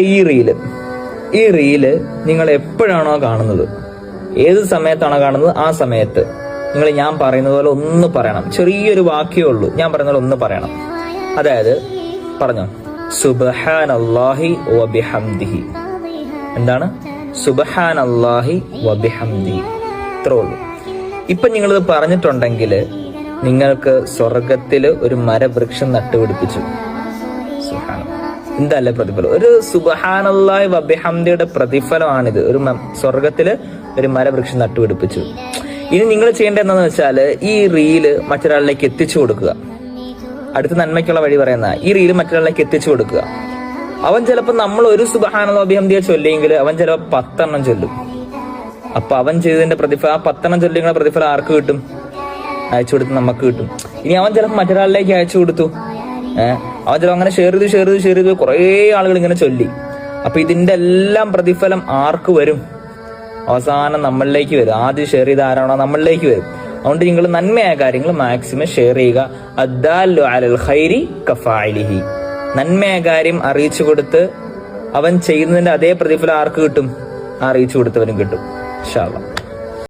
ഈ റീല് നിങ്ങൾ എപ്പോഴാണോ കാണുന്നത്, ഏത് സമയത്താണോ കാണുന്നത്, ആ സമയത്ത് നിങ്ങൾ ഞാൻ പറയുന്നത് പോലെ ഒന്ന് പറയണം. ചെറിയൊരു വാക്യമേ ഉള്ളൂ, ഞാൻ പറയുന്ന പോലെ ഒന്ന് പറയണം. അതായത് പറഞ്ഞോ, സുബ്ഹാനല്ലാഹി വബിഹംദിഹി. എന്താണ്? സുബ്ഹാനല്ലാഹി വബിഹംദിഹി. ഇത്രേ ഉള്ളൂ. ഇപ്പൊ നിങ്ങളിത് പറഞ്ഞിട്ടുണ്ടെങ്കിൽ നിങ്ങൾക്ക് സ്വർഗത്തില് ഒരു മരവൃക്ഷം നട്ടുപിടിപ്പിച്ചു. എന്തല്ലേ പ്രതിഫലം! ഒരു സുബ്ഹാനല്ലാഹി വബിഹംദിയുടെ പ്രതിഫലമാണിത്. ഒരു സ്വർഗത്തില് ഒരു മരവൃക്ഷം നട്ടുപിടിപ്പിച്ചു. ഇനി നിങ്ങൾ ചെയ്യേണ്ടത് എന്താന്ന് വെച്ചാല് ഈ റീല് മറ്റൊരാളിലേക്ക് എത്തിച്ചു കൊടുക്കുക. അടുത്ത നന്മയ്ക്കുള്ള വഴി പറയുന്ന ഈ റീല് മറ്റൊരാളിലേക്ക് എത്തിച്ചു കൊടുക്കുക. അവൻ ചിലപ്പോൾ നമ്മൾ ഒരു സുബ്ഹാനല്ലാഹി വബിഹംദിയെ ചൊല്ലിയെങ്കിൽ അവൻ ചിലപ്പോൾ 10 എണ്ണം ചൊല്ലും. അപ്പൊ അവൻ ചെയ്തതിന്റെ പ്രതിഫലം, ആ 10 എണ്ണം ചൊല്ലിയുടെ പ്രതിഫലം ആർക്ക് കിട്ടും? അയച്ചു കൊടുത്ത് നമുക്ക് കിട്ടും. ഇനി അവൻ ചിലപ്പോൾ മറ്റൊരാളിലേക്ക് അയച്ചു കൊടുത്തു, അവൻ ചിലപ്പോൾ അങ്ങനെ ഷെയർ ചെയ്ത് കുറേ ആളുകൾ ഇങ്ങനെ ചൊല്ലി. അപ്പൊ ഇതിന്റെ എല്ലാം പ്രതിഫലം ആർക്ക് വരും? അവസാനം നമ്മളിലേക്ക് വരും. ആദ്യം ഷെയർ ചെയ്ത ആരാണോ നമ്മളിലേക്ക് വരും. അതുകൊണ്ട് നിങ്ങൾ നന്മയായ കാര്യങ്ങൾ മാക്സിമം ഷെയർ ചെയ്യുക. അദ്ദാല്ലു അലൽ ഖൈരി കഫാഇലിഹി. നന്മയായ കാര്യം അറിയിച്ചു കൊടുത്ത് അവൻ ചെയ്യുന്നതിന്റെ അതേ പ്രതിഫലം ആർക്ക് കിട്ടും? അറിയിച്ചു കൊടുത്തവനും കിട്ടും ഇൻഷാ അല്ലാഹ്.